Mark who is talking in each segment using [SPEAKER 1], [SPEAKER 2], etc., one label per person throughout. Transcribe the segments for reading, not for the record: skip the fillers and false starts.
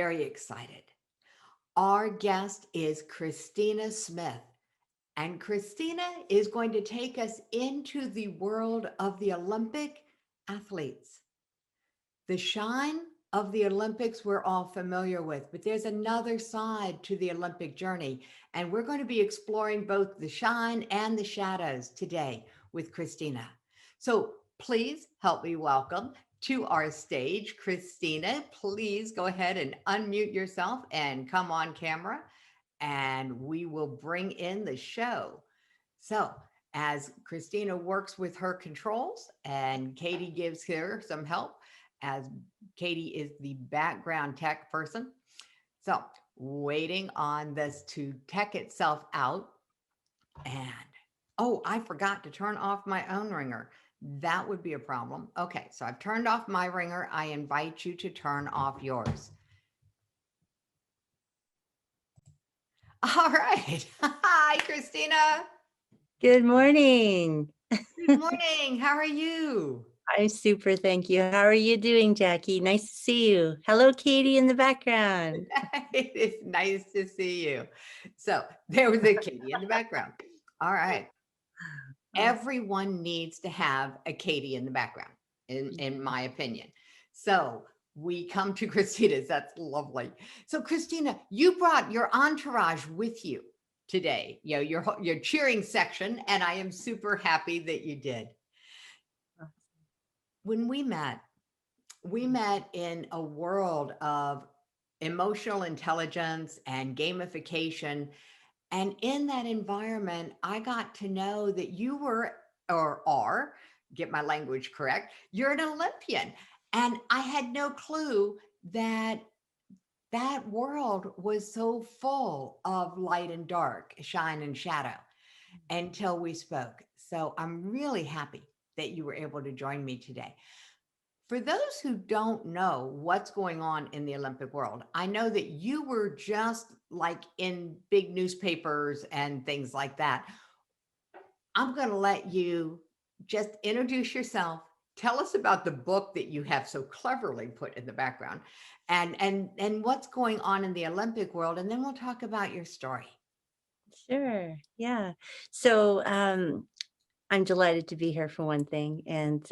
[SPEAKER 1] very excited. Our guest is Christina Smith, and Christina is going to take us into the world of the Olympic athletes. The shine of the Olympics we're all familiar with, but there's another side to the Olympic journey, and we're going to be exploring both the shine and the shadows today with Christina. So please help me welcome to our stage, Christina. Please go ahead and unmute yourself and come on camera, and we will bring in the show. So as Christina works with her controls and Katie gives her some help, as Katie is the background tech person. So waiting on this to tech itself out. And oh, I forgot to turn off my own ringer. That would be a problem. Okay, so I've turned off my ringer. I invite you to turn off yours. All right. Hi, Christina.
[SPEAKER 2] Good morning.
[SPEAKER 1] Good morning. How are you?
[SPEAKER 2] I'm super, thank you. How are you doing, Jackie? Nice to see you. Hello, Katie in the background.
[SPEAKER 1] It is nice to see you. So there was a Katie in the background. All right. Everyone needs to have a Katie in the background, in my opinion. So we come to Christina's. That's lovely. So Christina, you brought your entourage with you today, you know, your cheering section, and I am super happy that you did. When we met in a world of emotional intelligence and gamification. And in that environment, I got to know that you were, or are, get my language correct, you're an Olympian. And I had no clue that that world was so full of light and dark, shine and shadow until we spoke. So I'm really happy that you were able to join me today. For those who don't know what's going on in the Olympic world, I know that you were just like in big newspapers and things like that. I'm going to let you just introduce yourself. Tell us about the book that you have so cleverly put in the background and what's going on in the Olympic world, and then we'll talk about your story.
[SPEAKER 2] Sure. Yeah. So I'm delighted to be here for one thing. And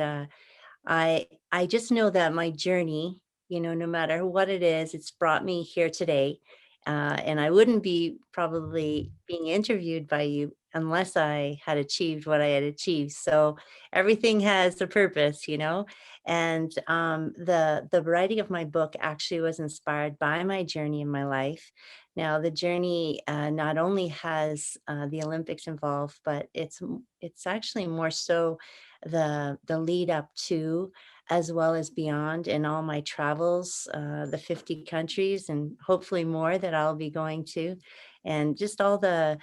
[SPEAKER 2] I just know that my journey, no matter what it is, it's brought me here today. And I wouldn't be probably being interviewed by you unless I had achieved what I had achieved. So everything has a purpose. And the writing of my book actually was inspired by my journey in my life. Now, the journey not only has the Olympics involved, but it's actually more so the lead up to, as well as beyond, in all my travels, the 50 countries and hopefully more that I'll be going to, and just all the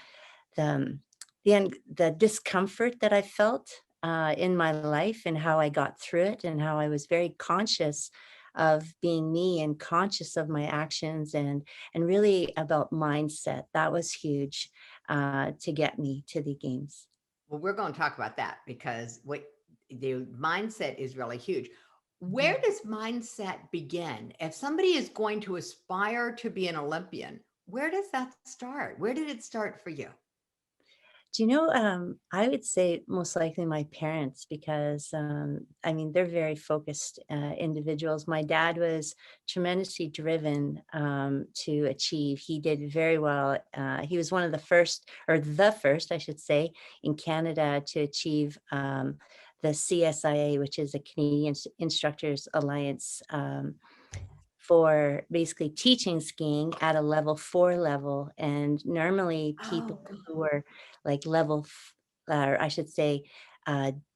[SPEAKER 2] the discomfort that I felt in my life and how I got through it, and how I was very conscious of being me and conscious of my actions, and really about mindset. That was huge to get me to the games.
[SPEAKER 1] Well, we're going to talk about that because what the mindset is really huge. Where does mindset begin? If somebody is going to aspire to be an Olympian, where does that start? Where did it start for you?
[SPEAKER 2] Do you know, I would say most likely my parents, because I mean, they're very focused individuals. My dad was tremendously driven to achieve. He did very well. He was one of the first, or the first, I should say, in Canada to achieve the CSIA, which is the Canadian Instructors Alliance. For basically teaching skiing at a level 4 level. And normally people
[SPEAKER 1] Oh,
[SPEAKER 2] who were like or I should say,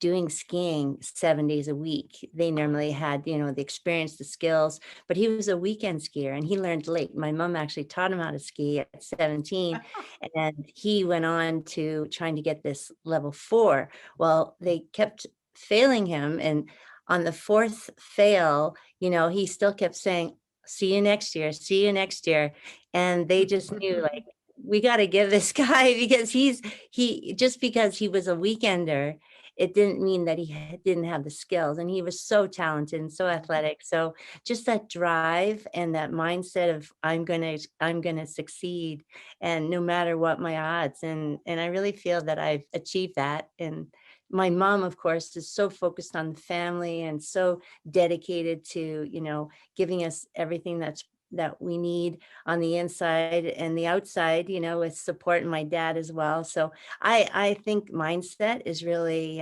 [SPEAKER 2] doing skiing 7 days a week, they normally had, the experience, the skills, but he was a weekend skier and he learned late. My mom actually taught him how to ski at 17, and he went on to trying to get this level 4. Well, they kept failing him. And on the fourth fail, he still kept saying, see you next year, see you next year. And they just knew, like, we got to give this guy, because he just because he was a weekender it didn't mean that he didn't have the skills, and he was so talented and so athletic. So just that drive and that mindset of I'm gonna succeed, and no matter what my odds, and I really feel that I've achieved that. And my mom, of course, is so focused on the family and so dedicated to, giving us everything that we need on the inside and the outside, with support, and my dad as well. So I think mindset is really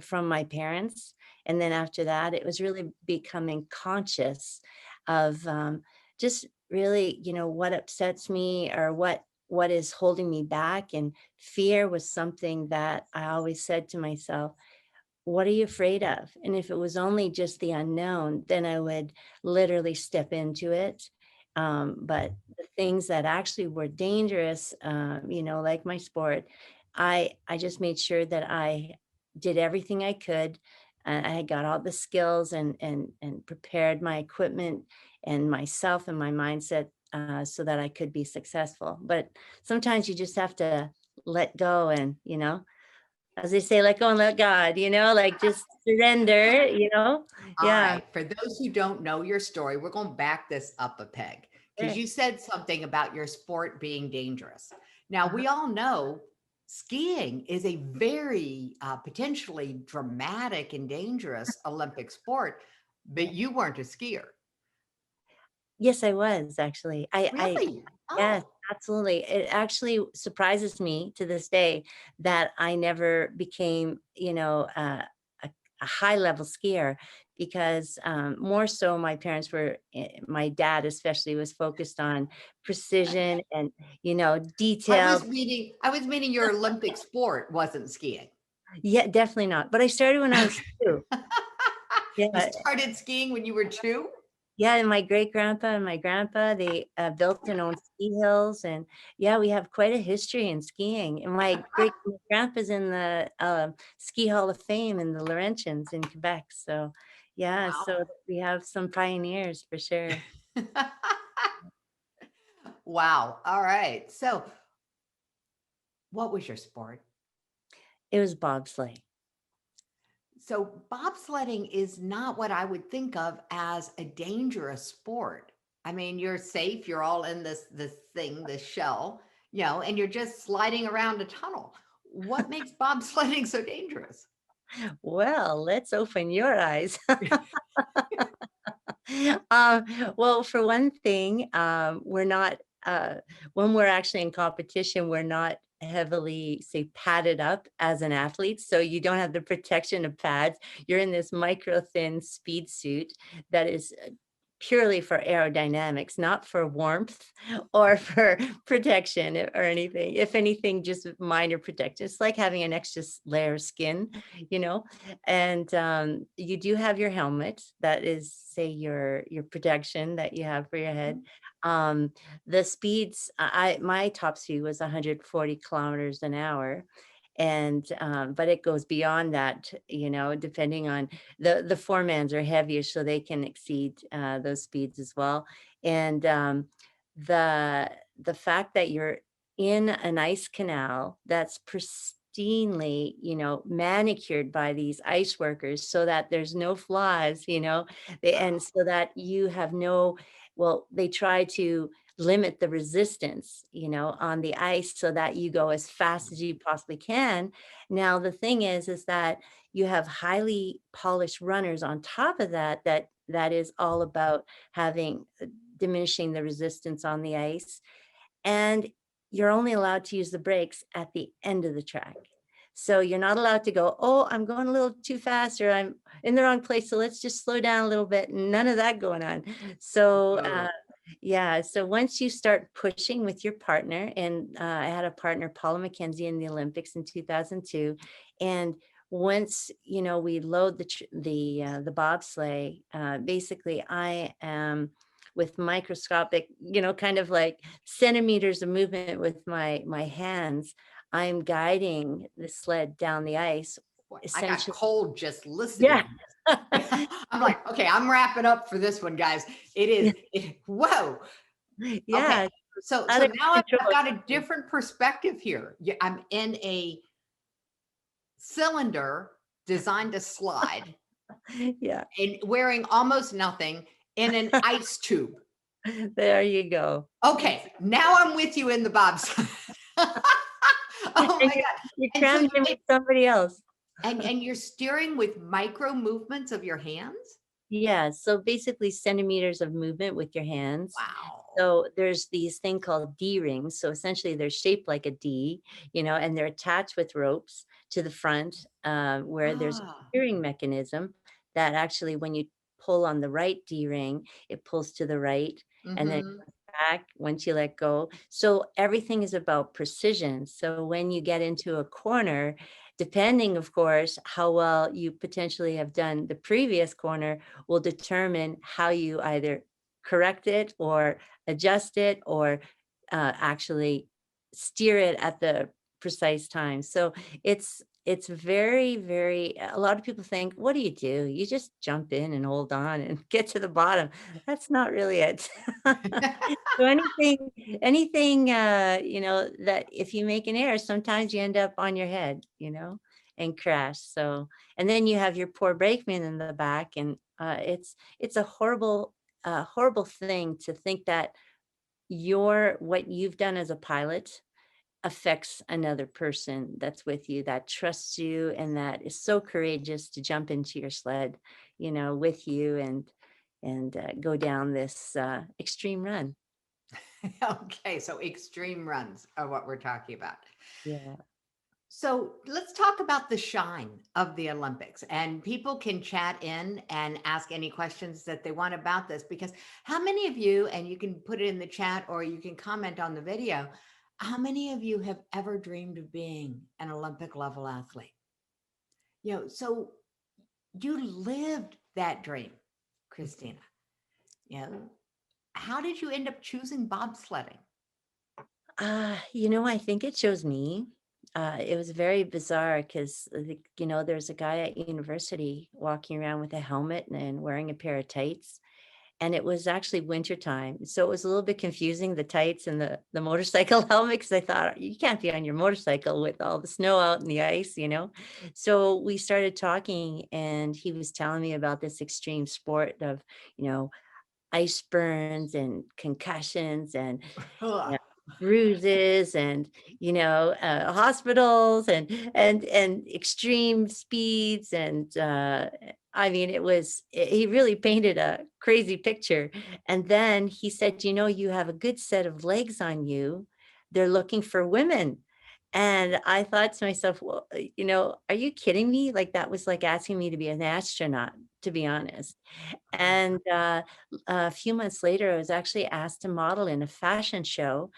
[SPEAKER 2] from my parents. And then after that, it was really becoming conscious of just really, what upsets me, or what is holding me back. And fear was something that I always said to myself, what are you afraid of? And if it was only just the unknown, then I would literally step into it. But the things that actually were dangerous, like my sport, I just made sure that I did everything I could. I had got all the skills, and prepared my equipment and myself and my mindset, so that I could be successful. But sometimes you just have to let go, and as they say, let go and let God, like just surrender.
[SPEAKER 1] All
[SPEAKER 2] Yeah.
[SPEAKER 1] right. For those who don't know your story, we're going to back this up a peg because
[SPEAKER 2] Sure.
[SPEAKER 1] you said something about your sport being dangerous. Now,
[SPEAKER 2] Uh-huh.
[SPEAKER 1] we all know skiing is a very potentially dramatic and dangerous Olympic sport, but
[SPEAKER 2] Yeah.
[SPEAKER 1] you weren't a skier.
[SPEAKER 2] Yes, I was actually.
[SPEAKER 1] Really?
[SPEAKER 2] Yes,
[SPEAKER 1] Oh,
[SPEAKER 2] absolutely. It actually surprises me to this day that I never became, a, a high level skier, because more so my parents were, my dad especially was focused on precision and, detailed.
[SPEAKER 1] I was meaning your Olympic sport wasn't skiing.
[SPEAKER 2] Yeah, definitely not. But I started when I was two.
[SPEAKER 1] You
[SPEAKER 2] Yeah.
[SPEAKER 1] started skiing when you were 2?
[SPEAKER 2] Yeah, and my great grandpa and my grandpa, they built and owned ski hills, and yeah, we have quite a history in skiing. And my great grandpa's in the Ski Hall of Fame in the Laurentians in Quebec. So yeah, so
[SPEAKER 1] Wow.
[SPEAKER 2] we have some pioneers for sure.
[SPEAKER 1] Wow. All right. So, what was your sport?
[SPEAKER 2] It was bobsleigh.
[SPEAKER 1] So, bobsledding is not what I would think of as a dangerous sport. I mean, you're safe, you're all in this thing, this shell, and you're just sliding around a tunnel. What makes bobsledding so dangerous?
[SPEAKER 2] Well, let's open your eyes. Well, for one thing, we're not, when we're actually in competition, we're not heavily, say, padded up as an athlete. So you don't have the protection of pads. You're in this micro thin speed suit that is purely for aerodynamics, not for warmth or for protection or anything. If anything, just minor protection. It's like having an extra layer of skin, you know. And you do have your helmet, that is, say, your protection that you have for your head. um the speeds, my top speed was 140 kilometers an hour. And but it goes beyond that, depending on the foremans are heavier, so they can exceed those speeds as well. And the the fact that you're in an ice canal that's pristinely, manicured by these ice workers, so that there's no flaws, and so that you have no, well, they try to limit the resistance, on the ice, so that you go as fast as you possibly can. Now, the thing is that you have highly polished runners on top of that, that is all about having diminishing the resistance on the ice. And you're only allowed to use the brakes at the end of the track. So you're not allowed to go, oh, I'm going a little too fast, or I'm in the wrong place, so let's just slow down a little bit. None of that going on. So
[SPEAKER 1] Oh,
[SPEAKER 2] yeah, so once you start pushing with your partner, and I had a partner, Paula McKenzie, in the Olympics in 2002, and once we load the bobsleigh, basically I am with microscopic, kind of like centimeters of movement with my hands. I'm guiding the sled down the ice,
[SPEAKER 1] boy, I got
[SPEAKER 2] essentially.
[SPEAKER 1] cold just
[SPEAKER 2] Yeah.
[SPEAKER 1] listening. I'm like, okay, I'm wrapping up for this one, guys. Whoa. Okay.
[SPEAKER 2] Yeah,
[SPEAKER 1] So
[SPEAKER 2] out of
[SPEAKER 1] now I've
[SPEAKER 2] control.
[SPEAKER 1] got a different perspective here. I'm in a cylinder designed to slide
[SPEAKER 2] Yeah,
[SPEAKER 1] and wearing almost nothing in an ice tube.
[SPEAKER 2] there you go.
[SPEAKER 1] Okay, now I'm with you in the bobsled. Oh
[SPEAKER 2] And
[SPEAKER 1] my God.
[SPEAKER 2] you're
[SPEAKER 1] And so
[SPEAKER 2] crammed
[SPEAKER 1] you
[SPEAKER 2] in with
[SPEAKER 1] make
[SPEAKER 2] somebody else.
[SPEAKER 1] and you're steering with micro movements of your hands?
[SPEAKER 2] Yeah, so basically centimeters of movement with your hands.
[SPEAKER 1] Wow.
[SPEAKER 2] So there's these thing called D rings. So essentially they're shaped like a D, and they're attached with ropes to the front, where there's a
[SPEAKER 1] Ah.
[SPEAKER 2] steering mechanism that actually, when you pull on the right D ring, it pulls to the right, and then it
[SPEAKER 1] Mhm.
[SPEAKER 2] comes back once you let go. So everything is about precision. So when you get into a corner, depending, of course, how well you potentially have done the previous corner, will determine how you either correct it or adjust it or actually steer it at the precise time. So it's very, very, a lot of people think, what do? You just jump in and hold on and get to the bottom. That's not really it. So anything that if you make an error, sometimes you end up on your head, and crash. So, and then you have your poor brakeman in the back, and it's a horrible thing to think that what you've done as a pilot affects another person that's with you, that trusts you, and that is so courageous to jump into your sled, with you, and go down this extreme run.
[SPEAKER 1] Okay, so extreme runs are what we're talking about.
[SPEAKER 2] Yeah.
[SPEAKER 1] So let's talk about the shine of the Olympics. And people can chat in and ask any questions that they want about this, because how many of you, and you can put it in the chat or you can comment on the video, how many of you have ever dreamed of being an Olympic level athlete? So you lived that dream, Christina. You know, how did you end up choosing bobsledding?
[SPEAKER 2] I think it shows me. It was very bizarre because, there's a guy at university walking around with a helmet and wearing a pair of tights. And it was actually wintertime. So it was a little bit confusing, the tights and the motorcycle helmet, because I thought you can't be on your motorcycle with all the snow out and the ice. So we started talking, and he was telling me about this extreme sport of, you know, ice burns and concussions and
[SPEAKER 1] Ugh.
[SPEAKER 2] yeah, bruises and, hospitals and extreme speeds and, I mean, he really painted a crazy picture, and then he said, "You have a good set of legs on you. They're looking for women." And I thought to myself, "Well, are you kidding me?" Like, that was like asking me to be an astronaut, to be honest. And, a few months later, I was actually asked to model in a fashion show,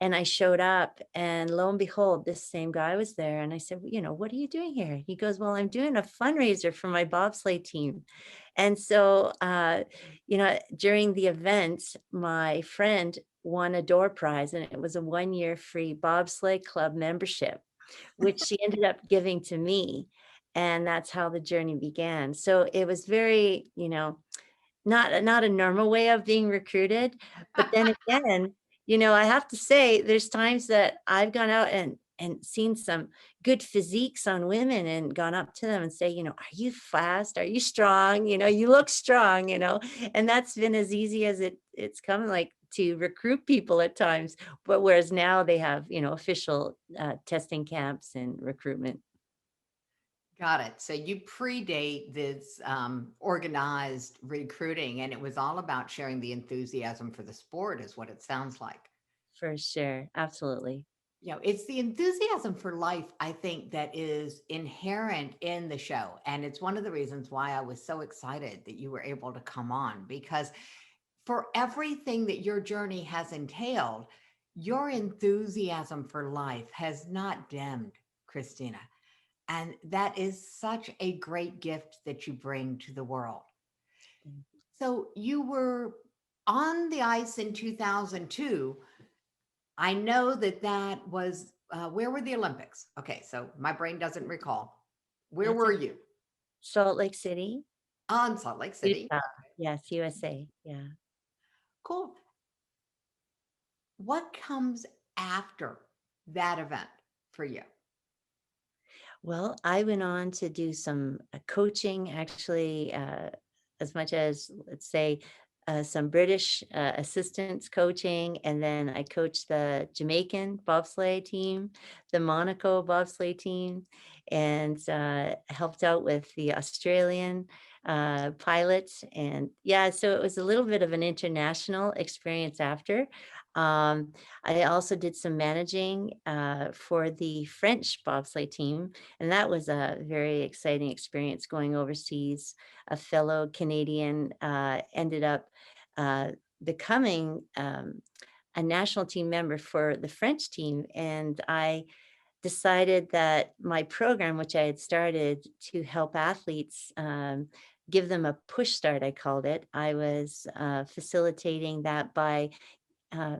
[SPEAKER 2] and I showed up, and lo and behold, this same guy was there, and I said, "Well, what are you doing here?" He goes, "Well, I'm doing a fundraiser for my bobsleigh team." And so, during the event, my friend won a door prize, and it was a 1-year free bobsleigh club membership, which she ended up giving to me, and that's how the journey began. So it was very, not a normal way of being recruited, but then again, I have to say there's times that I've gone out and seen some good physiques on women and gone up to them and say, "Are you fast? Are you strong? You look strong," and that's been as easy as it's come, like, to recruit people at times, but whereas now they have, official, testing camps and recruitment.
[SPEAKER 1] Got it. So you predate this organized recruiting, and it was all about sharing the enthusiasm for the sport, is what it sounds like.
[SPEAKER 2] For sure, absolutely.
[SPEAKER 1] It's the enthusiasm for life, I think, that is inherent in the show. And it's one of the reasons why I was so excited that you were able to come on, because for everything that your journey has entailed, your enthusiasm for life has not dimmed, Christina. And that is such a great gift that you bring to the world. So you were on the ice in 2002. I know that that was, where were the Olympics? Okay, so my brain doesn't recall. Where
[SPEAKER 2] That's
[SPEAKER 1] were
[SPEAKER 2] a
[SPEAKER 1] you?
[SPEAKER 2] Salt Lake City,
[SPEAKER 1] On Salt Lake City.
[SPEAKER 2] Utah. Yes, USA, yeah.
[SPEAKER 1] Cool. What comes after that event for you?
[SPEAKER 2] Well, I went on to do some coaching, actually, as much as, let's say, some British assistance coaching. And then I coached the Jamaican bobsleigh team, the Monaco bobsleigh team, and helped out with the Australian pilots. And yeah, so it was a little bit of an international experience after. Um, I also did some managing for the French bobsleigh team, and that was a very exciting experience going overseas. A fellow Canadian ended up uh, becoming a national team member for the French team. And I decided that my program, which I had started to help athletes, give them a push start, I called it. I was facilitating that by uh,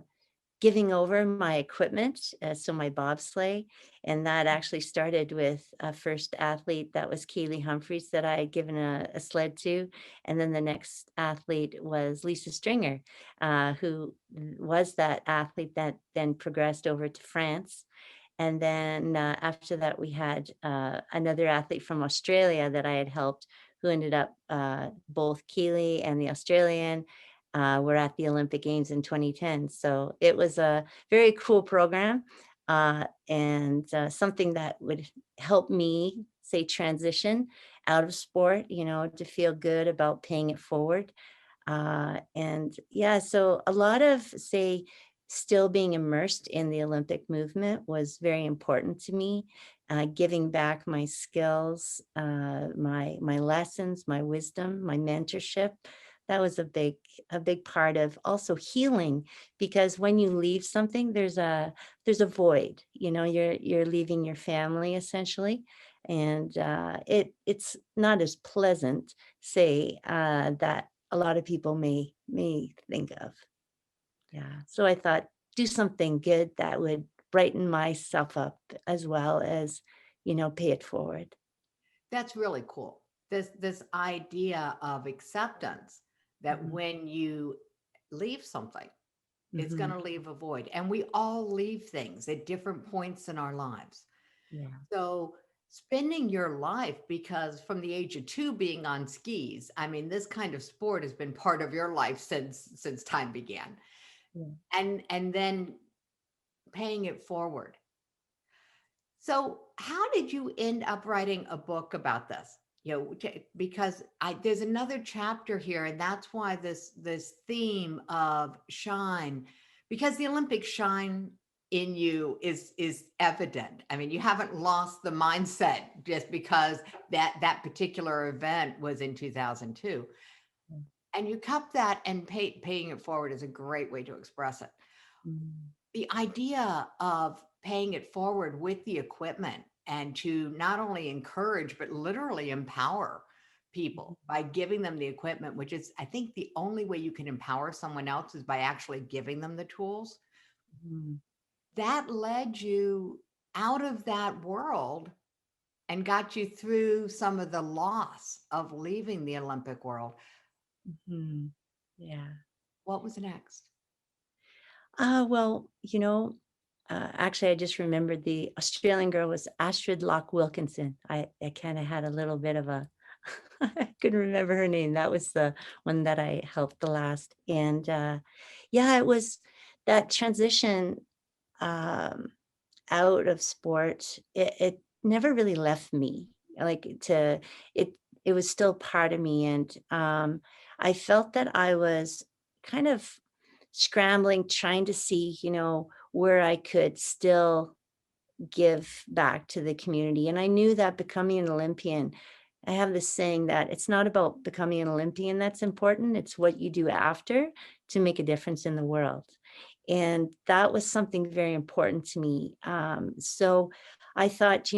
[SPEAKER 2] giving over my equipment, so my bobsleigh, and that actually started with a first athlete that was Kaylee Humphreys that I had given a sled to, and then the next athlete was Lisa Stringer, who was that athlete that then progressed over to France. And then after that, we had another athlete from Australia that I had helped, who ended up both Keely and the Australian were at the Olympic Games in 2010. So it was a very cool program and something that would help me, say, transition out of sport, to feel good about paying it forward. And yeah, so a lot of, say, still being immersed in the Olympic movement was very important to me. Giving back my skills, my lessons, my wisdom, my mentorship. That was a big part of also healing, because when you leave something, there's a void. You're leaving your family essentially, and it's not as pleasant, say, that a lot of people may think of. Yeah. So I thought, do something good that would brighten myself up as well as, pay it forward.
[SPEAKER 1] That's really cool. This idea of acceptance that
[SPEAKER 2] Mhm,
[SPEAKER 1] when you leave something, it's going
[SPEAKER 2] mhm,
[SPEAKER 1] to leave a void. And we all leave things at different points in our lives.
[SPEAKER 2] yeah,
[SPEAKER 1] So spending your life, because from the age of 2 being on skis, I mean, this kind of sport has been part of your life since time began.
[SPEAKER 2] yeah.
[SPEAKER 1] And then paying it forward. So, how did you end up writing a book about this? Because there's another chapter here, and that's why this theme of shine, because the Olympic shine in you is evident. I mean, you haven't lost the mindset just because that particular event was in 2002,
[SPEAKER 2] Mm,
[SPEAKER 1] and you kept that, and paying it forward is a great way to express it.
[SPEAKER 2] mm,
[SPEAKER 1] The idea of paying it forward with the equipment and to not only encourage but literally empower
[SPEAKER 2] mhm,
[SPEAKER 1] people by giving them the equipment, which is, I think, the only way you can empower someone else is by actually giving them the tools.
[SPEAKER 2] mhm,
[SPEAKER 1] That led you out of that world and got you through some of the loss of leaving the Olympic world.
[SPEAKER 2] mhm. Yeah.
[SPEAKER 1] What was next?
[SPEAKER 2] Well, actually, I just remembered the Australian girl was Astrid Locke Wilkinson. I kind of had a little bit of a, I couldn't remember her name. That was the one that I helped the last. And yeah, it was that transition um, out of sport. It never really left me. Like it, it was still part of me. And I felt that I was kind of scrambling, trying to see, where I could still give back to the community. And I knew that becoming an Olympian, I have this saying that it's not about becoming an Olympian that's important, it's what you do after to make a difference in the world. And that was something very important to me. So I thought,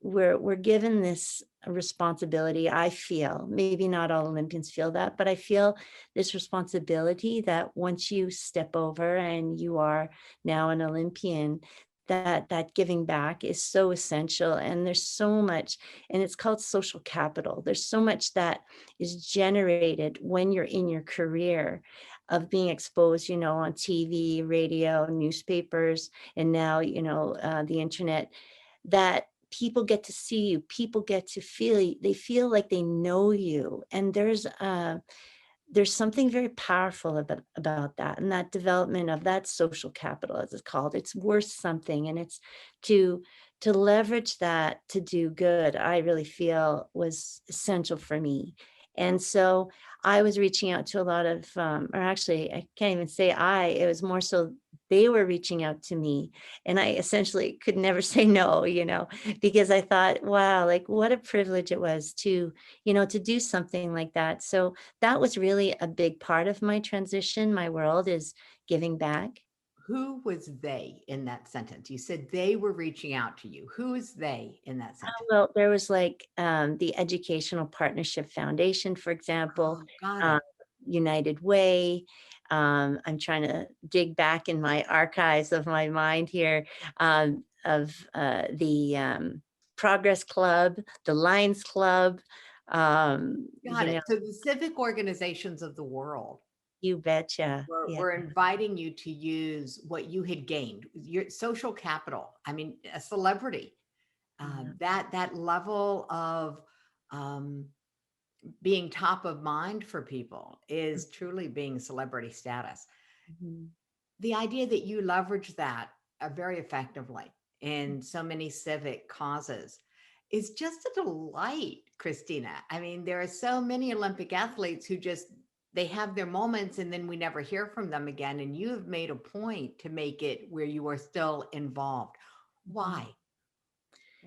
[SPEAKER 2] we're given this responsibility. I feel, maybe not all Olympians feel that, but I feel this responsibility that once you step over and you are now an Olympian, that giving back is so essential. And there's so much, and it's called social capital. There's so much that is generated when you're in your career of being exposed, on TV, radio, newspapers, and now, the internet, that people get to see you, people get to feel you, they feel like they know you. And there's something very powerful about that, and that development of that social capital, as it's called. It's worth something, and it's to to leverage that to do good, I really feel was essential for me. And so I was reaching out to a lot of, or actually, I can't even say it was more so they were reaching out to me, and I essentially could never say no, because I thought, wow, like what a privilege it was to, to do something like that. So that was really a big part of my transition. My world is giving back.
[SPEAKER 1] Who was they in that sentence? You said they were reaching out to you. Who is they in that sentence?
[SPEAKER 2] Well, there was like the Educational Partnership Foundation, for example,
[SPEAKER 1] Oh, got
[SPEAKER 2] um,
[SPEAKER 1] it.
[SPEAKER 2] United Way. I'm trying to dig back in my archives of my mind here, of the Progress Club, the Lions Club.
[SPEAKER 1] Got it. So the civic organizations of the world
[SPEAKER 2] You betcha. Yeah.
[SPEAKER 1] were inviting you to use what you had gained, your social capital. I mean, a celebrity,
[SPEAKER 2] Yeah.
[SPEAKER 1] that level of um, being top of mind for people is truly being celebrity status.
[SPEAKER 2] Mhm.
[SPEAKER 1] The idea that you leverage that very effectively in so many civic causes is just a delight, Christina. I mean, there are so many Olympic athletes who just they have their moments and then we never hear from them again. And you have made a point to make it where you are still involved.
[SPEAKER 2] Mhm.
[SPEAKER 1] Why?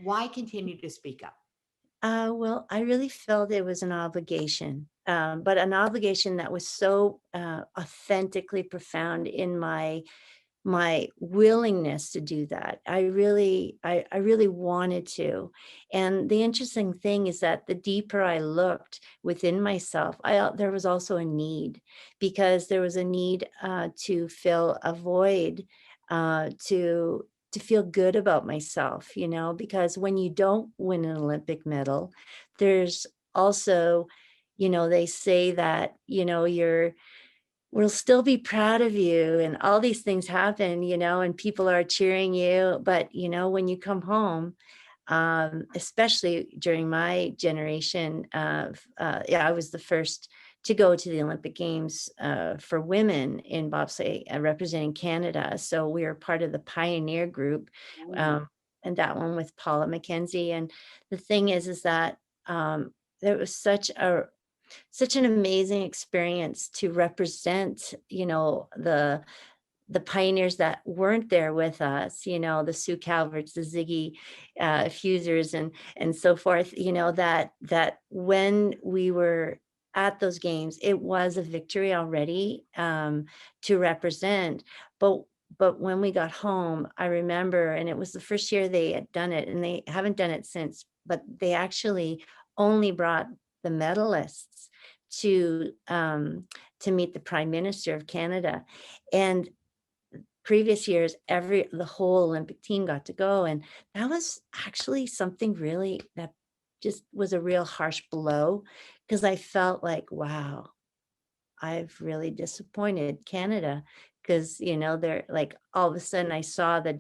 [SPEAKER 1] Why continue to speak up?
[SPEAKER 2] Well, I really felt it was an obligation, but an obligation that was so authentically profound in my willingness to do that. I really wanted to. And the interesting thing is that the deeper I looked within myself, there was also a need, because there was a need to fill a void, to feel good about myself, because when you don't win an Olympic medal, there's also, they say that, we'll still be proud of you and all these things happen, and people are cheering you. But, when you come home, especially during my generation of, yeah, I was the first to go to the Olympic Games for women in bobsleigh, representing Canada. So we were part of the pioneer group,
[SPEAKER 1] Ooh,
[SPEAKER 2] um, and that one with Paula McKenzie. And the thing is that there was such an amazing experience to represent, the pioneers that weren't there with us, the Sue Calverts, the Ziggy Fusers, and so forth, that when we were at those games, it was a victory already, to represent. But when we got home, I remember, and it was the first year they had done it, and they haven't done it since, but they actually only brought the medalists to meet the Prime Minister of Canada. And previous years, the whole Olympic team got to go, and that was actually something really that just was a real harsh blow, because I felt like, wow, I've really disappointed Canada, because, they're like, all of a sudden I saw the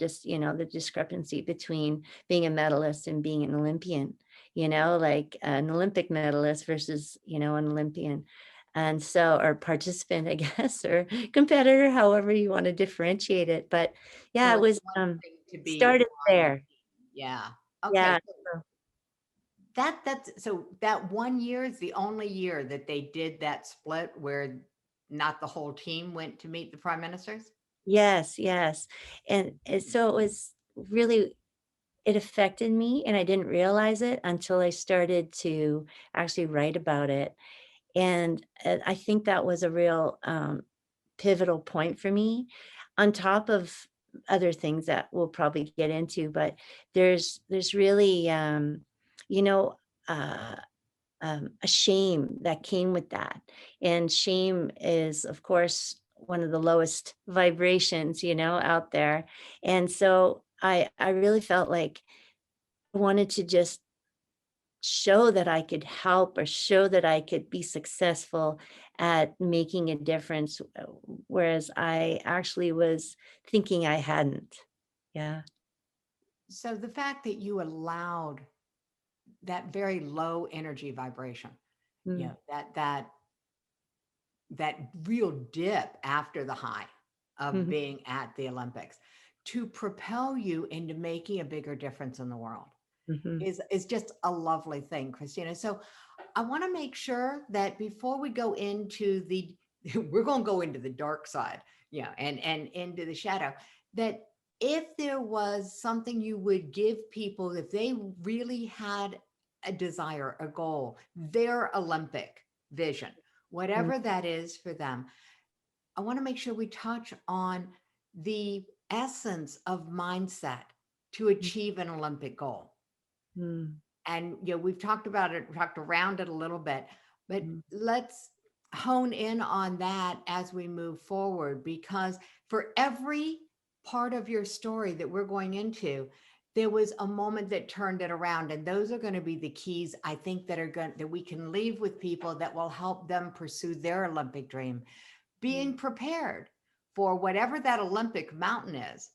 [SPEAKER 2] discrepancy between being a medalist and being an Olympian, like an Olympic medalist versus, an Olympian. And so, or participant, I guess, or competitor, however you want to differentiate it. But yeah,
[SPEAKER 1] well,
[SPEAKER 2] it
[SPEAKER 1] it's
[SPEAKER 2] was
[SPEAKER 1] one thing to be
[SPEAKER 2] started
[SPEAKER 1] on the
[SPEAKER 2] there.
[SPEAKER 1] team. Yeah. Okay.
[SPEAKER 2] Yeah.
[SPEAKER 1] So that's so that 1 year is the only year that they did that split where not the whole team went to meet the prime ministers?
[SPEAKER 2] Yes, yes. And so it was really, it affected me, and I didn't realize it until I started to actually write about it. And I think that was a real pivotal point for me, on top of other things that we'll probably get into. But there's really, you know, uh, a shame that came with that. And shame is, of course, one of the lowest vibrations, out there. And so I really felt like I wanted to just show that I could help, or show that I could be successful at making a difference, whereas I actually was thinking I hadn't. Yeah.
[SPEAKER 1] So the fact that you allowed that very low energy vibration,
[SPEAKER 2] Mm,
[SPEAKER 1] that real dip after the high of
[SPEAKER 2] mhm,
[SPEAKER 1] being at the Olympics to propel you into making a bigger difference in the world
[SPEAKER 2] mhm,
[SPEAKER 1] is just a lovely thing, Christina. So I want to make sure that before we go into the we're going to go into the dark side, and into the shadow, that if there was something you would give people if they really had a desire, a goal, their Olympic vision,
[SPEAKER 2] mm,
[SPEAKER 1] whatever that is for them, I want to make sure we touch on the essence of mindset to
[SPEAKER 2] mm,
[SPEAKER 1] achieve an Olympic goal.
[SPEAKER 2] mm,
[SPEAKER 1] And we've talked about it, talked around it a little bit, but
[SPEAKER 2] mm,
[SPEAKER 1] let's hone in on that as we move forward, because for every part of your story that we're going into, there was a moment that turned it around, and those are going to be the keys, I think, that we can leave with people that will help them pursue their Olympic dream.
[SPEAKER 2] mm,
[SPEAKER 1] Being prepared for whatever that Olympic mountain is.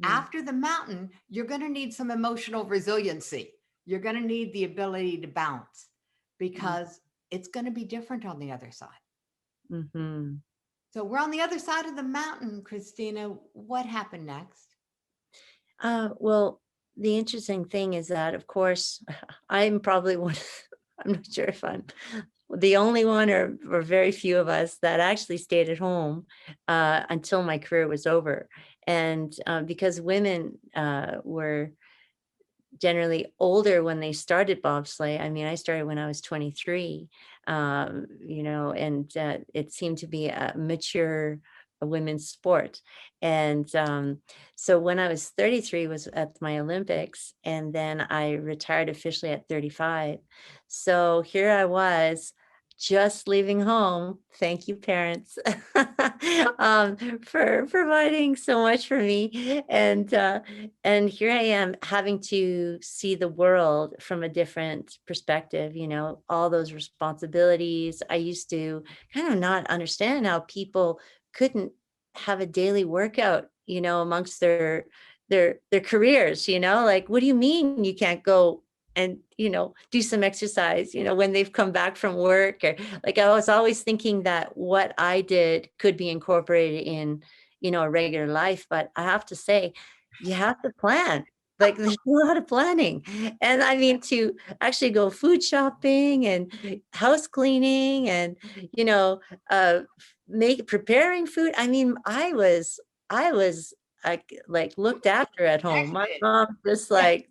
[SPEAKER 2] mm,
[SPEAKER 1] After the mountain, you're going to need some emotional resiliency. You're going to need the ability to bounce,
[SPEAKER 2] mm,
[SPEAKER 1] because it's going to be different on the other side.
[SPEAKER 2] mhm.
[SPEAKER 1] So we're on the other side of the mountain, Christina. What happened next?
[SPEAKER 2] Well, the interesting thing is that, of course, I'm probably one. I'm not sure if I'm the only one or very few of us that actually stayed at home until my career was over, and because women were generally older when they started bobsleigh. I mean, I started when I was 23, and it seemed to be a mature women's sport. And so when I was 33 was at my Olympics, and then I retired officially at 35. So here I was just leaving home. Thank you, parents, for providing so much for me. And here I am having to see the world from a different perspective, all those responsibilities. I used to kind of not understand how people couldn't have a daily workout, amongst their careers, like, what do you mean you can't go and, do some exercise, when they've come back from work? Or like, I was always thinking that what I did could be incorporated in, a regular life. But I have to say, you have to plan. Like, there's a lot of planning. And I mean, to actually go food shopping and house cleaning and, you know, preparing food. I mean, I was like looked after at home. My
[SPEAKER 1] Hectic.
[SPEAKER 2] mom just
[SPEAKER 1] Yeah.
[SPEAKER 2] like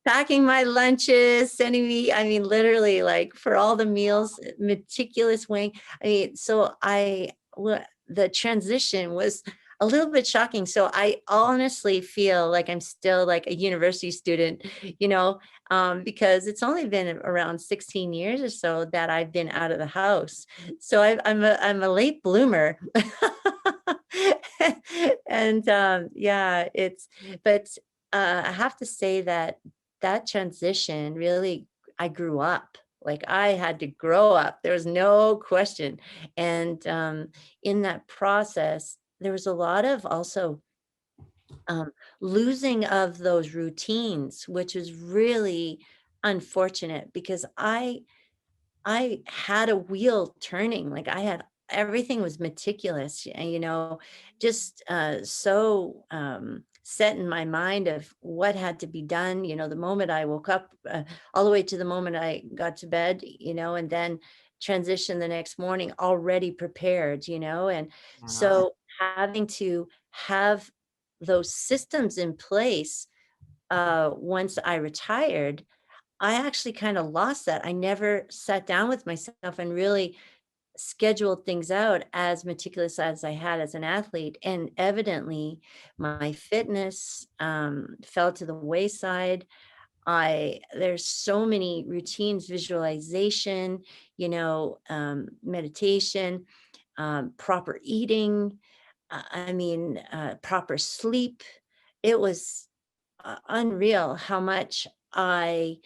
[SPEAKER 2] packing my lunches, sending me, I mean, literally like for all the meals, meticulous weighing. I mean, the transition was a little bit shocking. So I honestly feel like I'm still like a university student, because it's only been around 16 years or so that I've been out of the house. So I'm a late bloomer. And yeah, but I have to say that that transition really, I grew up. Like, I had to grow up. There was no question. And in that process, there was a lot of also um, losing of those routines, which was really unfortunate because I had a wheel turning, like, I had everything was meticulous, and, just, so, set in my mind of what had to be done, the moment I woke up, all the way to the moment I got to bed, and then transition the next morning already prepared, and
[SPEAKER 1] Uh-huh.
[SPEAKER 2] so having to have those systems in place, once I retired, I actually kind of lost that. I never sat down with myself and really scheduled things out as meticulous as I had as an athlete. And evidently, my fitness fell to the wayside. There's so many routines, visualization, meditation, proper eating. I mean, proper sleep. It was unreal how much I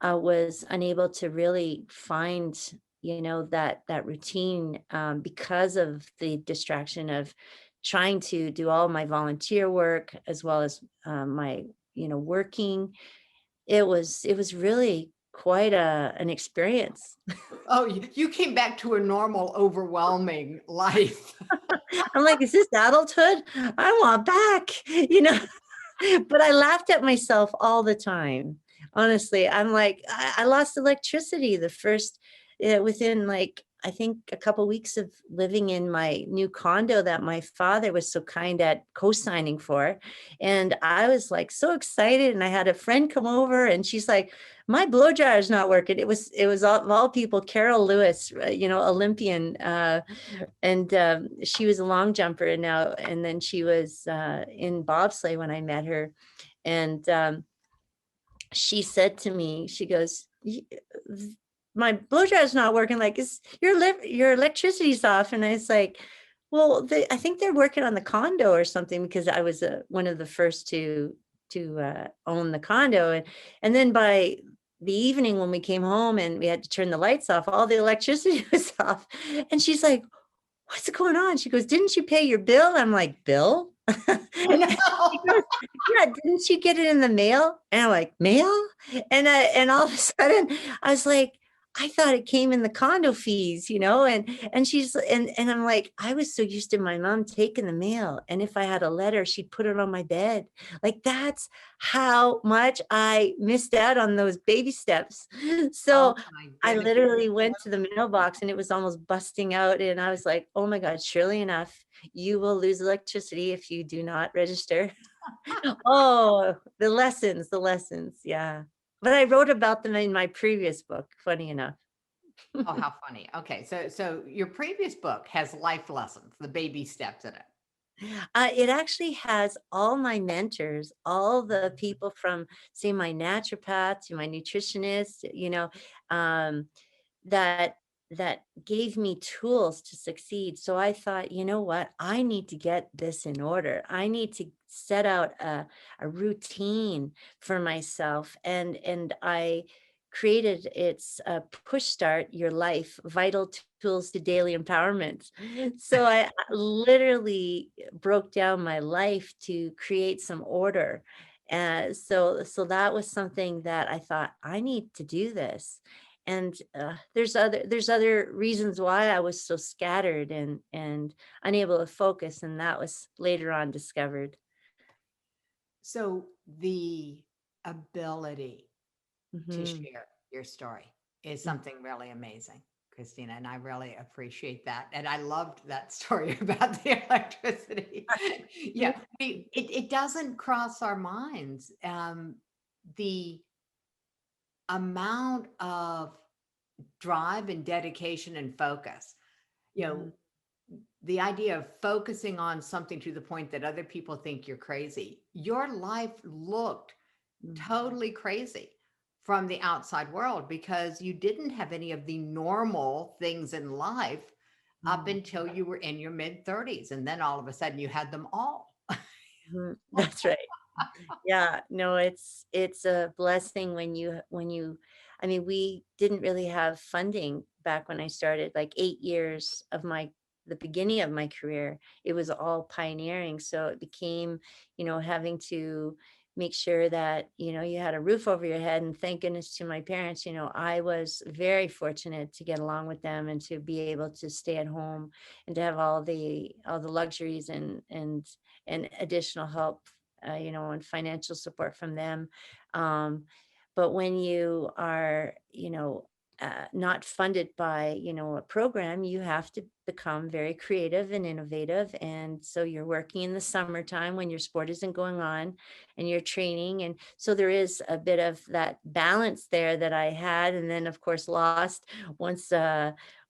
[SPEAKER 2] was unable to really find, that routine, because of the distraction of trying to do all my volunteer work as well as my working. It was really quite an experience.
[SPEAKER 1] Oh, you came back to a normal, overwhelming life.
[SPEAKER 2] I'm like, is this adulthood? I want back. But I laughed at myself all the time. Honestly, I'm like, I lost electricity the first, within like, I think a couple weeks of living in my new condo that my father was so kind at co-signing for. And I was like so excited. And I had a friend come over and she's like, my blow dryer is not working. It was all, of all people, Carol Lewis, Olympian, and she was a long jumper and then she was in bobsleigh when I met her. And she said to me, she goes, my blow dryer's not working. Like, is your electricity's off? And I was like, well, I think they're working on the condo or something, because I was one of the first to own the condo. And then by the evening when we came home and we had to turn the lights off, all the electricity was off. And she's like, what's going on? She goes, didn't you pay your bill? I'm like, bill?
[SPEAKER 1] Oh,
[SPEAKER 2] She goes,
[SPEAKER 1] no.
[SPEAKER 2] yeah, didn't you get it in the mail? And I'm like, mail? And all of a sudden I was like, I thought it came in the condo fees. And and I'm like, I was so used to my mom taking the mail. And if I had a letter, she'd put it on my bed. Like, that's how much I missed out on those baby steps.
[SPEAKER 1] Oh
[SPEAKER 2] So
[SPEAKER 1] my
[SPEAKER 2] I
[SPEAKER 1] goodness.
[SPEAKER 2] literally went to the mailbox and it was almost busting out. And I was like, oh my God, surely enough, you will lose electricity if you do not register. Oh, the lessons. Yeah. But I wrote about them in my previous book, funny enough.
[SPEAKER 1] Oh, how funny. Okay, so your previous book has life lessons, the baby steps in it.
[SPEAKER 2] It actually has all my mentors, all the people from, say, my naturopath to my nutritionist, um, that that gave me tools to succeed. So I thought, you know what? I need to get this in order. I need to set out a routine for myself. And I created its Push Start Your Life Vital Tools to Daily Empowerment. So I literally broke down my life to create some order. So that was something that I thought, I need to do this. And there's other reasons why I was so scattered and unable to focus, and that was later on discovered.
[SPEAKER 1] So the ability to
[SPEAKER 2] Mhm.
[SPEAKER 1] share your story is
[SPEAKER 2] Mm.
[SPEAKER 1] something really amazing, Christina, and I really appreciate that. And I loved that story about the electricity.
[SPEAKER 2] Yeah.
[SPEAKER 1] Yeah, it doesn't cross our minds. The amount of drive and dedication and focus, you know,
[SPEAKER 2] Mhm.
[SPEAKER 1] the idea of focusing on something to the point that other people think you're crazy. Your life looked
[SPEAKER 2] Mm.
[SPEAKER 1] totally crazy from the outside world because you didn't have any of the normal things in life up
[SPEAKER 2] Mm.
[SPEAKER 1] until you were in your mid 30s. And then all of a sudden you had them all.
[SPEAKER 2] Mhm. That's right. Yeah, no, it's a blessing when you I mean, we didn't really have funding back when I started, like 8 years of the beginning of my career. It was all pioneering, so it became, having to make sure that, you had a roof over your head. And thank goodness to my parents, I was very fortunate to get along with them and to be able to stay at home and to have all the luxuries and additional help, and financial support from them. Um, but when you are, not funded by, a program, you have to become very creative and innovative. And so you're working in the summertime when your sport isn't going on and you're training. And so there is a bit of that balance there that I had. And then of course lost once,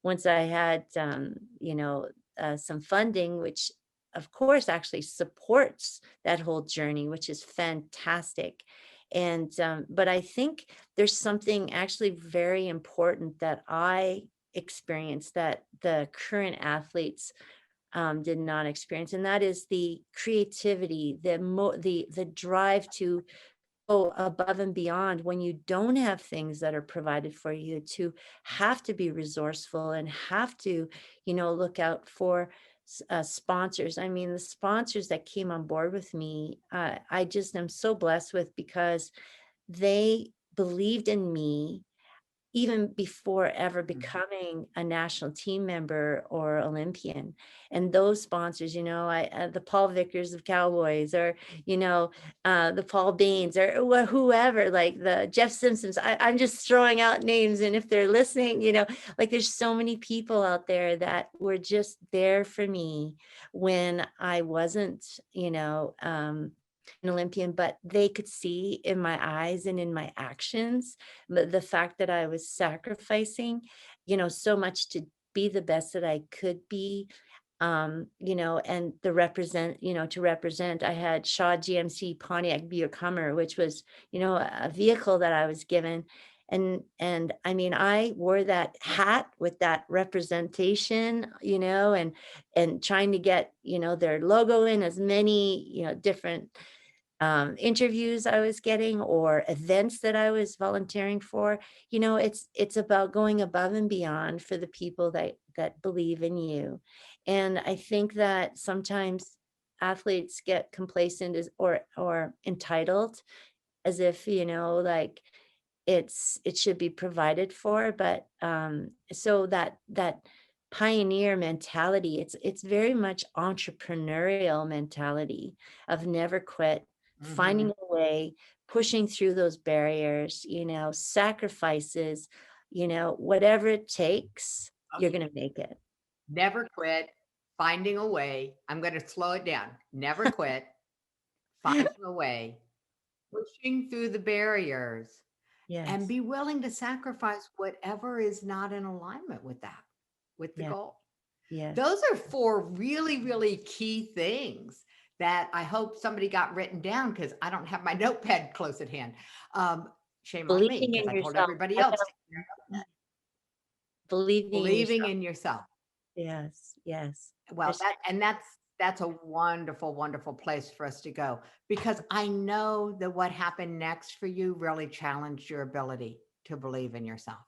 [SPEAKER 2] once I had, some funding, which of course actually supports that whole journey, which is fantastic. And but I think there's something actually very important that I experienced that the current athletes did not experience, and that is the creativity, the drive to go above and beyond when you don't have things that are provided for you, to have to be resourceful and have to, look out for sponsors. I mean, the sponsors that came on board with me, I just am so blessed with, because they believed in me even before ever
[SPEAKER 1] Mhm.
[SPEAKER 2] becoming a national team member or Olympian. And those sponsors, the Paul Vickers of Cowboys, or, the Paul Baines, or whoever, like the Jeff Simpsons. I'm just throwing out names. And if they're listening, like there's so many people out there that were just there for me when I wasn't, an Olympian, but they could see in my eyes and in my actions the fact that I was sacrificing, so much to be the best that I could be. And to represent, I had Shaw GMC Pontiac Buick Hummer, which was, a vehicle that I was given. And I mean, I wore that hat with that representation, and trying to get, their logo in as many, different interviews I was getting, or events that I was volunteering for. It's about going above and beyond for the people that believe in you. And I think that sometimes athletes get complacent, or entitled, as if, like it should be provided for. But so that pioneer mentality, it's very much entrepreneurial mentality of never quit, finding
[SPEAKER 1] Mhm.
[SPEAKER 2] a way, pushing through those barriers, sacrifices, whatever it takes, you're
[SPEAKER 1] Okay.
[SPEAKER 2] going to make it.
[SPEAKER 1] Never quit, finding a way. I'm going to slow it down. Never quit, finding a way, pushing through the barriers, and
[SPEAKER 2] Yes.
[SPEAKER 1] be willing to sacrifice whatever is not in alignment with that, with the
[SPEAKER 2] Yeah.
[SPEAKER 1] goal.
[SPEAKER 2] Yes.
[SPEAKER 1] Those are four really, really key things that I hope somebody got written down, because I don't have my notepad close at hand. Um, Shame on me,
[SPEAKER 2] Believing
[SPEAKER 1] because
[SPEAKER 2] in
[SPEAKER 1] I told
[SPEAKER 2] yourself.
[SPEAKER 1] everybody
[SPEAKER 2] I
[SPEAKER 1] else
[SPEAKER 2] gotta
[SPEAKER 1] to
[SPEAKER 2] believing in
[SPEAKER 1] believing
[SPEAKER 2] yourself.
[SPEAKER 1] in yourself.
[SPEAKER 2] Yes. Yes.
[SPEAKER 1] Well,
[SPEAKER 2] There's,
[SPEAKER 1] that's a wonderful, wonderful place for us to go, because I know that what happened next for you really challenged your ability to believe in yourself.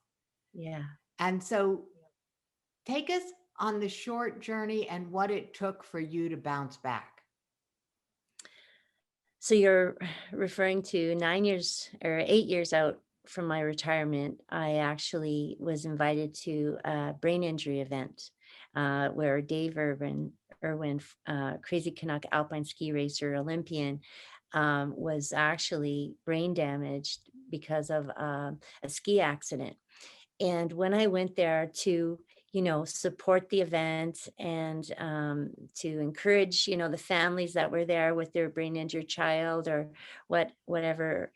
[SPEAKER 2] yeah.
[SPEAKER 1] And so take us on the short journey and what it took for you to bounce back.
[SPEAKER 2] So you're referring to 9 years or 8 years out from my retirement. I actually was invited to a brain injury event, where Dave Irwin, crazy Canuck alpine ski racer, Olympian, was actually brain damaged because of a ski accident. And when I went there to, support the event, and to encourage, the families that were there with their brain injured child, or whatever,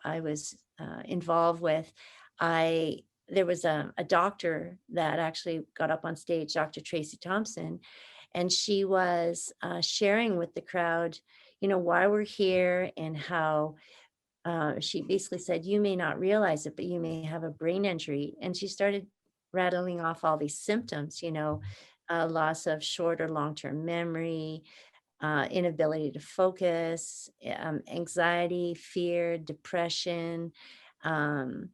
[SPEAKER 2] I was involved with, I there was a doctor that actually got up on stage, Dr. Tracy Thompson, and she was sharing with the crowd, why we're here, and how she basically said, "You may not realize it, but you may have a brain injury." And she started rattling off all these symptoms, loss of short or long term memory, inability to focus, anxiety, fear, depression, um,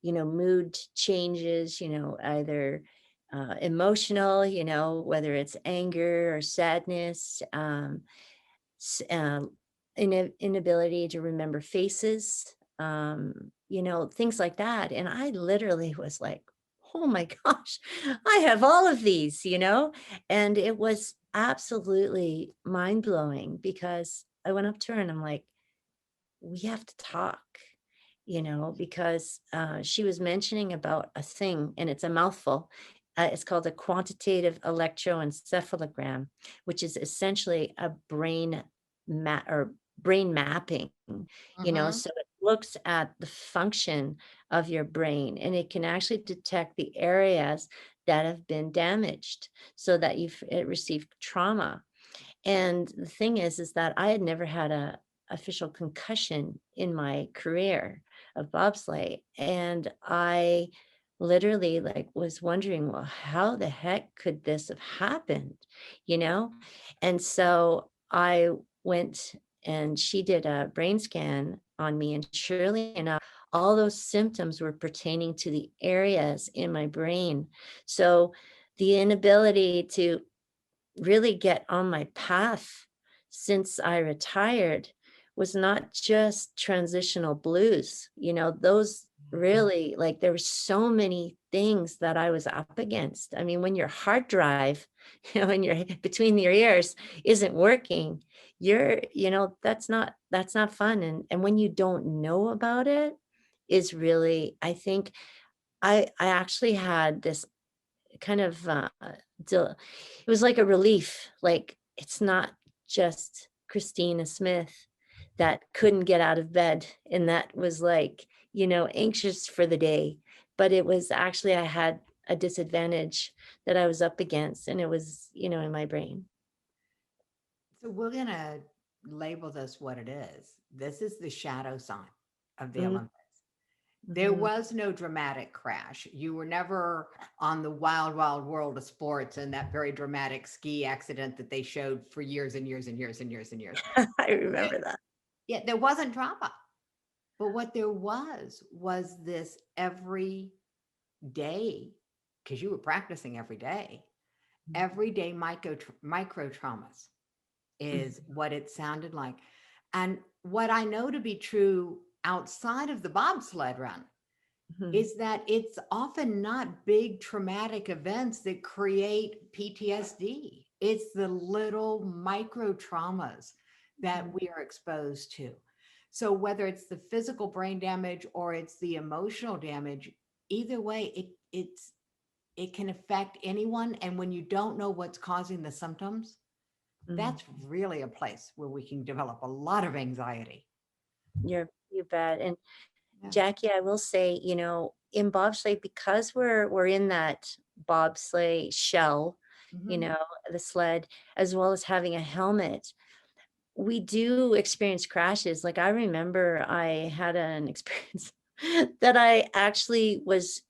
[SPEAKER 2] mood changes, either emotional, whether it's anger or sadness. S Inability to remember faces, things like that. And I literally was like, "Oh my gosh, I have all of these," And it was absolutely mind-blowing, because I went up to her and I'm like, "We have to talk," because she was mentioning about a thing, and it's a mouthful. It's called a quantitative electroencephalogram, which is essentially a brain mapping.
[SPEAKER 1] Mhm.
[SPEAKER 2] So it looks at the function of your brain, and it can actually detect the areas that have been damaged, so that you've received trauma. And the thing is that I had never had a official concussion in my career of bobsleigh. And I literally like was wondering, well, how the heck could this have happened? You know? And so I went, and she did a brain scan on me, and surely enough, all those symptoms were pertaining to the areas in my brain. So the inability to really get on my path since I retired was not just transitional blues. Those really, like, there were so many things that I was up against. I mean, when your hard drive, in your between your ears isn't working, that's not fun. And when you don't know about it is really, I think I actually had this kind of, del it was like a relief, like, it's not just Christina Smith that couldn't get out of bed and that was, like, anxious for the day, but it was actually I had a disadvantage that I was up against, and it was, in my brain.
[SPEAKER 1] So we're going to label this what it is. This is the shadow sign of the
[SPEAKER 2] Mhm,
[SPEAKER 1] Olympics. There
[SPEAKER 2] mhm.
[SPEAKER 1] was no dramatic crash. You were never on the wild, wild world of sports and that very dramatic ski accident that they showed for years and years and years and years and years.
[SPEAKER 2] I remember that.
[SPEAKER 1] Yeah, there wasn't drama. But what there was this every day, because you were practicing every day micro traumas is
[SPEAKER 2] Mhm,
[SPEAKER 1] what it sounded like. And what I know to be true outside of the bobsled run
[SPEAKER 2] mhm,
[SPEAKER 1] is that it's often not big traumatic events that create PTSD. It's the little micro traumas that
[SPEAKER 2] mhm,
[SPEAKER 1] we are exposed to. So, whether it's the physical brain damage or it's the emotional damage, either way, it can affect anyone. And when you don't know what's causing the symptoms,
[SPEAKER 2] mhm.
[SPEAKER 1] that's really a place where we can develop a lot of anxiety.
[SPEAKER 2] You bet, and
[SPEAKER 1] Yeah.
[SPEAKER 2] Jackie, I will say, in bobsleigh, because we're in that bobsleigh shell, you
[SPEAKER 1] Mhm.
[SPEAKER 2] know, the sled, as well as having a helmet, we do experience crashes. Like I remember I had an experience that I actually was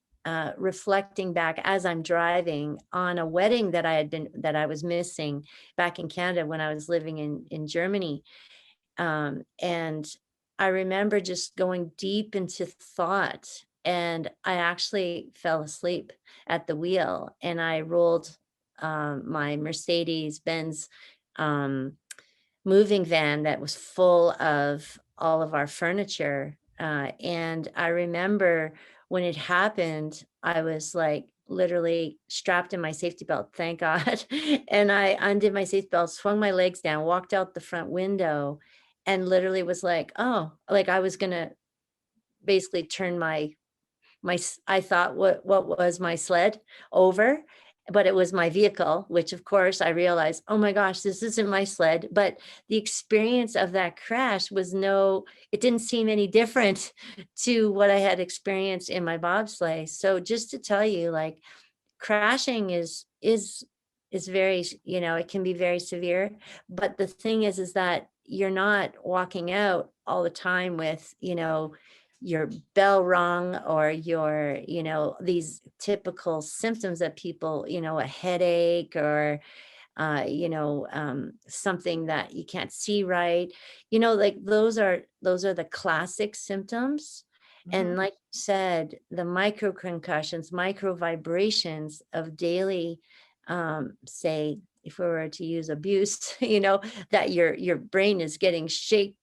[SPEAKER 2] reflecting back as I'm driving on a wedding that I was missing back in Canada when I was living in Germany. And I remember just going deep into thought, and I actually fell asleep at the wheel, and I rolled my Mercedes Benz um, moving van that was full of all of our furniture. And I remember when it happened, I was like literally strapped in my safety belt, thank God. And I undid my safety belt, swung my legs down, walked out the front window, and literally was like, oh, like I was going to basically turn I thought what was my sled over, but it was my vehicle, which of course I realized, oh my gosh, this isn't my sled. But the experience of that crash was it didn't seem any different to what I had experienced in my bobsleigh. So just to tell you, like, crashing is very, it can be very severe, but the thing is that you're not walking out all the time with, your bell rung or your, these typical symptoms that people, a headache or something that you can't see right. Like those are the classic symptoms. And
[SPEAKER 1] Mhm.
[SPEAKER 2] like you said, the micro concussions, micro vibrations of daily, say, if we were to use abuse, that your brain is getting shooken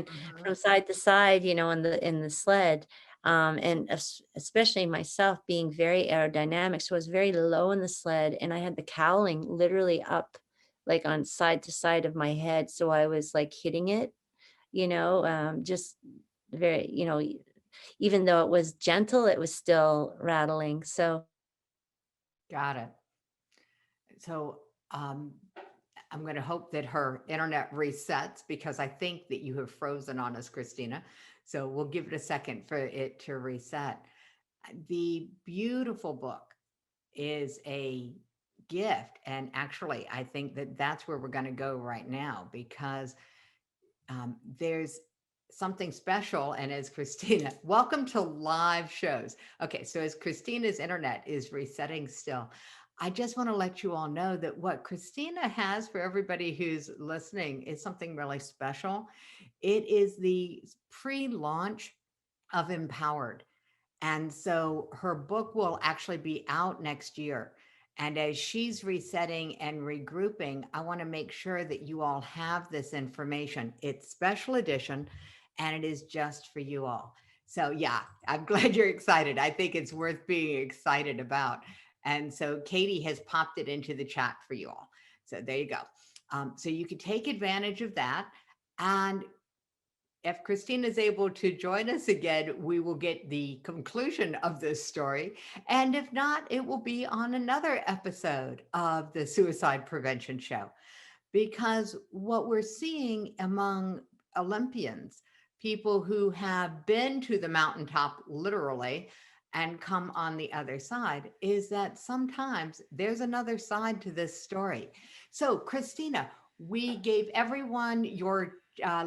[SPEAKER 1] Mhm.
[SPEAKER 2] from side to side, in the sled. And especially myself being very aerodynamic, so I was very low in the sled, and I had the cowling literally up, like on side to side of my head, so I was like hitting it, just very, even though it was gentle, it was still rattling. So
[SPEAKER 1] Got it. So um, I'm going to hope that her internet resets because I think that you have frozen on us, Christina. So we'll give it a second for it to reset. The beautiful book is a gift. And actually, I think that that's where we're going to go right now because there's something special. And as Christina, welcome to live shows. Okay, so as Christina's internet is resetting still, I just want to let you all know that what Christina has for everybody who's listening is something really special. It is the pre launch of Empowered. And so her book will actually be out next year. And as she's resetting and regrouping, I want to make sure that you all have this information. It's special edition and it is just for you all. So, yeah, I'm glad you're excited. I think it's worth being excited about. And so, Katie has popped it into the chat for you all. So, there you go. So, you can take advantage of that. And if Christina is able to join us again, we will get the conclusion of this story. And if not, it will be on another episode of the Suicide Prevention Show. Because what we're seeing among Olympians, people who have been to the mountaintop literally and come on the other side, is that sometimes there's another side to this story. So, Christina, we gave everyone your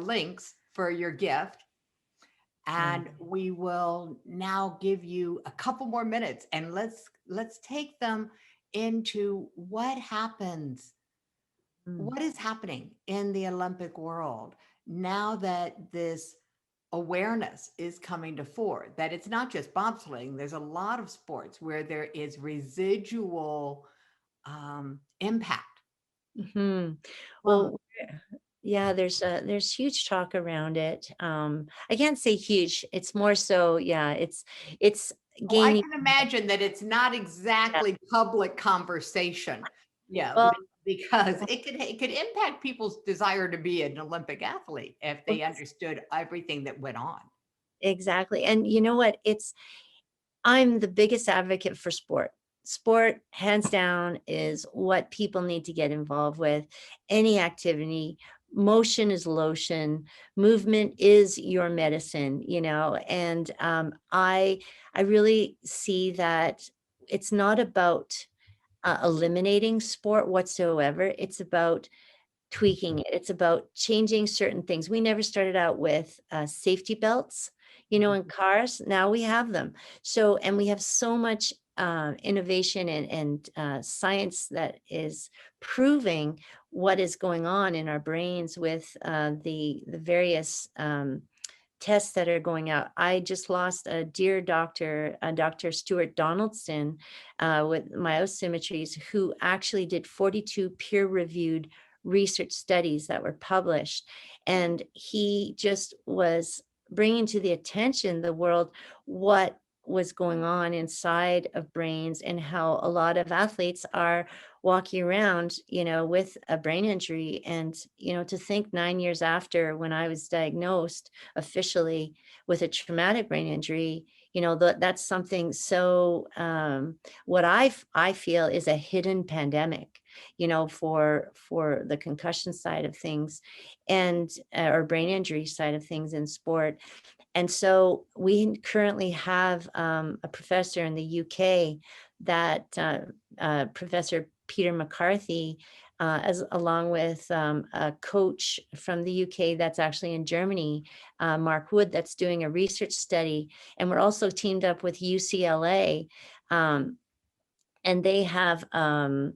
[SPEAKER 1] links for your gift.
[SPEAKER 2] Yeah.
[SPEAKER 1] And we will now give you a couple more minutes and let's take them into
[SPEAKER 2] Mm.
[SPEAKER 1] what is happening in the Olympic world now that this awareness is coming to fore, that it's not just bobsleighing. There's a lot of sports where there is residual impact
[SPEAKER 2] Mhm.
[SPEAKER 1] from.
[SPEAKER 2] Well, yeah, there's huge talk around it. I can't say huge. It's more so, yeah, it's
[SPEAKER 1] Oh, I
[SPEAKER 2] gaining.
[SPEAKER 1] can imagine that it's not
[SPEAKER 2] Yeah.
[SPEAKER 1] exactly public conversation. Yeah,
[SPEAKER 2] Well,
[SPEAKER 1] because it could impact people's desire to be an Olympic athlete if
[SPEAKER 2] well,
[SPEAKER 1] they understood everything that went on.
[SPEAKER 2] exactly. And you know what? I'm the biggest advocate for sport. Sport, hands down, is what people need to get involved with. Any activity, motion is lotion, movement is your medicine, And I really see that it's not about eliminating sport whatsoever. It's about tweaking it. It's about changing certain things. We never started out with safety belts, in cars. Now we have them. So, and we have so much innovation and science that is proving what is going on in our brains with the various tests that are going out. I just lost a dear doctor, Dr. Stuart Donaldson, with myosymmetries, who actually did 42 peer-reviewed research studies that were published. And he just was bringing to the attention the world what was going on inside of brains and how a lot of athletes are walking around, with a brain injury. And, to think 9 years after when I was diagnosed officially with a traumatic brain injury, that's something so, what I feel is a hidden pandemic, for the concussion side of things and or brain injury side of things in sport. And so we currently have a professor in the UK that Professor Peter McCarthy, as along with a coach from the UK that's actually in Germany, Mark Wood, that's doing a research study. And we're also teamed up with UCLA, um, and they have an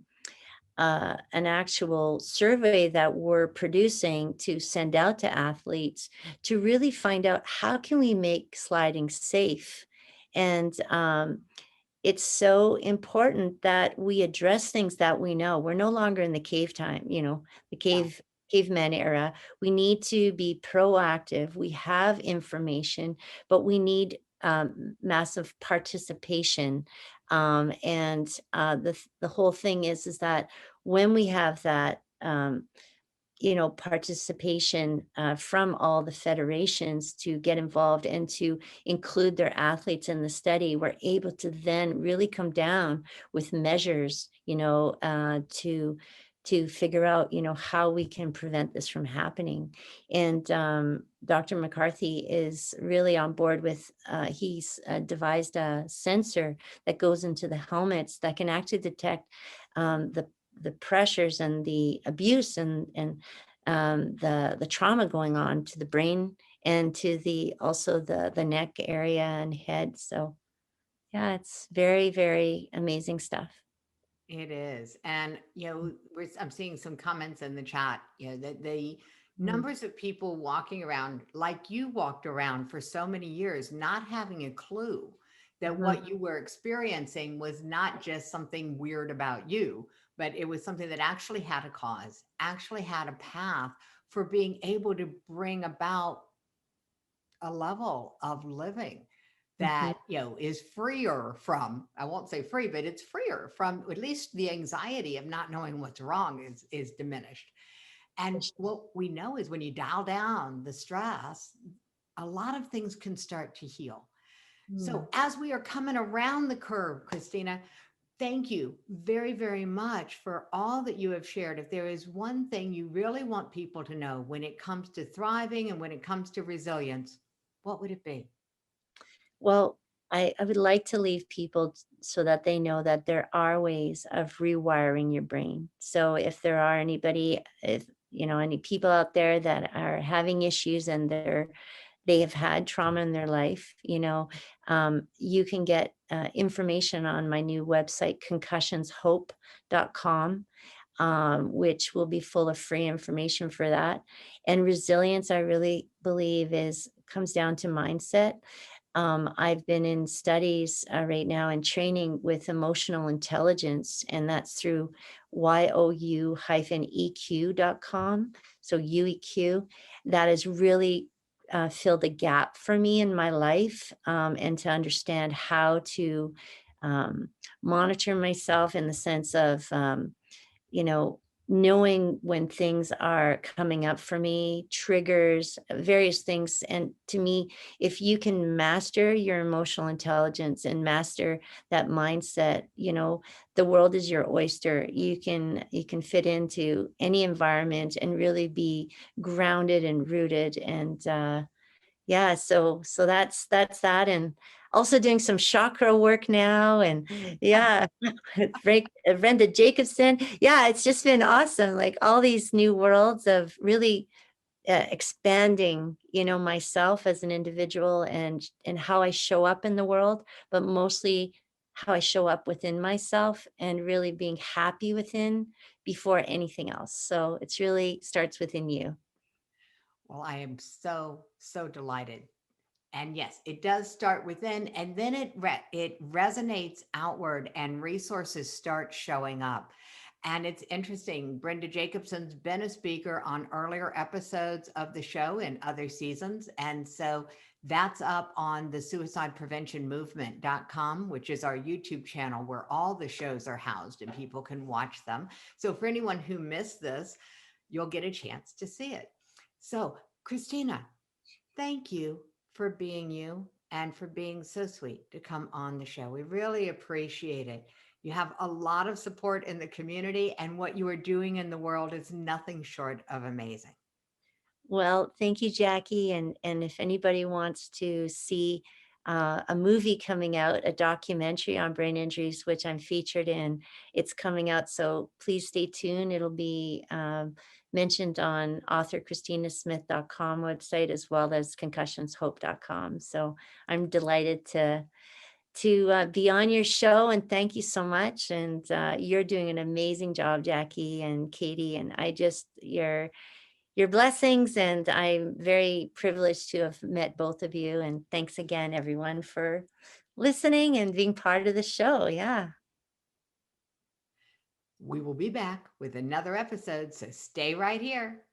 [SPEAKER 2] actual survey that we're producing to send out to athletes to really find out how can we make sliding safe. And it's so important that we address things that we know. We're no longer in the cave time, the
[SPEAKER 1] Yeah.
[SPEAKER 2] caveman era. We need to be proactive. We have information, but we need massive participation. And the whole thing is that when we have that participation from all the federations to get involved and to include their athletes in the study, we're able to then really come down with measures, to figure out, how we can prevent this from happening. And Dr. McCarthy is really on board with, he's devised a sensor that goes into the helmets that can actually detect the pressures and the abuse and the trauma going on to the brain and to the also the neck area and head. So yeah, it's very, very amazing stuff.
[SPEAKER 1] It is. And, I'm seeing some comments in the chat, that the
[SPEAKER 2] Mm.
[SPEAKER 1] numbers of people walking around like you walked around for so many years, not having a clue that
[SPEAKER 2] Mhm.
[SPEAKER 1] what you were experiencing was not just something weird about you, but it was something that actually had a cause, actually had a path for being able to bring about a level of living
[SPEAKER 2] Mhm.
[SPEAKER 1] that is freer from, I won't say free, but it's freer from, at least the anxiety of not knowing what's wrong is diminished.
[SPEAKER 2] For
[SPEAKER 1] And
[SPEAKER 2] sure.
[SPEAKER 1] what we know is when you dial down the stress, a lot of things can start to heal.
[SPEAKER 2] Mm.
[SPEAKER 1] So as we are coming around the curve, Christina, thank you very, very much for all that you have shared. If there is one thing you really want people to know when it comes to thriving and when it comes to resilience, what would it be?
[SPEAKER 2] Well, I would like to leave people so that they know that there are ways of rewiring your brain. So if there are anybody, if any people out there that are having issues and they have had trauma in their life, you can get information on my new website, concussionshope.com, which will be full of free information for that. And resilience, I really believe, is comes down to mindset. I've been in studies right now and training with emotional intelligence, and that's through you-eq.com. So UEQ, that has really filled a gap for me in my life, and to understand how to um, monitor myself in the sense of you know, knowing when things are coming up for me, triggers, various things. And to me, if you can master your emotional intelligence and master that mindset, the world is your oyster. You can fit into any environment and really be grounded and rooted. And yeah, so that's that, and also doing some chakra work now, and yeah, Brenda Jacobson. Yeah, it's just been awesome, like all these new worlds of really expanding, myself as an individual and how I show up in the world, but mostly how I show up within myself and really being happy within before anything else. So it's really starts within you.
[SPEAKER 1] Well, I am so, so delighted. And yes, it does start within, and then it resonates outward, and resources start showing up. And it's interesting. Brenda Jacobson's been a speaker on earlier episodes of the show in other seasons, and so that's up on the suicidepreventionmovement.com, which is our YouTube channel where all the shows are housed and people can watch them. So for anyone who missed this, you'll get a chance to see it. So, Christina, thank you for being you and for being so sweet to come on the show. We really appreciate it. You have a lot of support in the community, and what you are doing in the world is nothing short of amazing.
[SPEAKER 2] Well, thank you, Jackie. And if anybody wants to see a movie coming out, a documentary on brain injuries, which I'm featured in, it's coming out. So please stay tuned. It'll be mentioned on author ChristinaSmith.com website as well as concussionshope.com. So I'm delighted to be on your show, and thank you so much. And you're doing an amazing job, Jackie and Katie. And I just your blessings, and I'm very privileged to have met both of you, and thanks again, everyone, for listening and being part of the show. Yeah.
[SPEAKER 1] We will be back with another episode, so stay right here.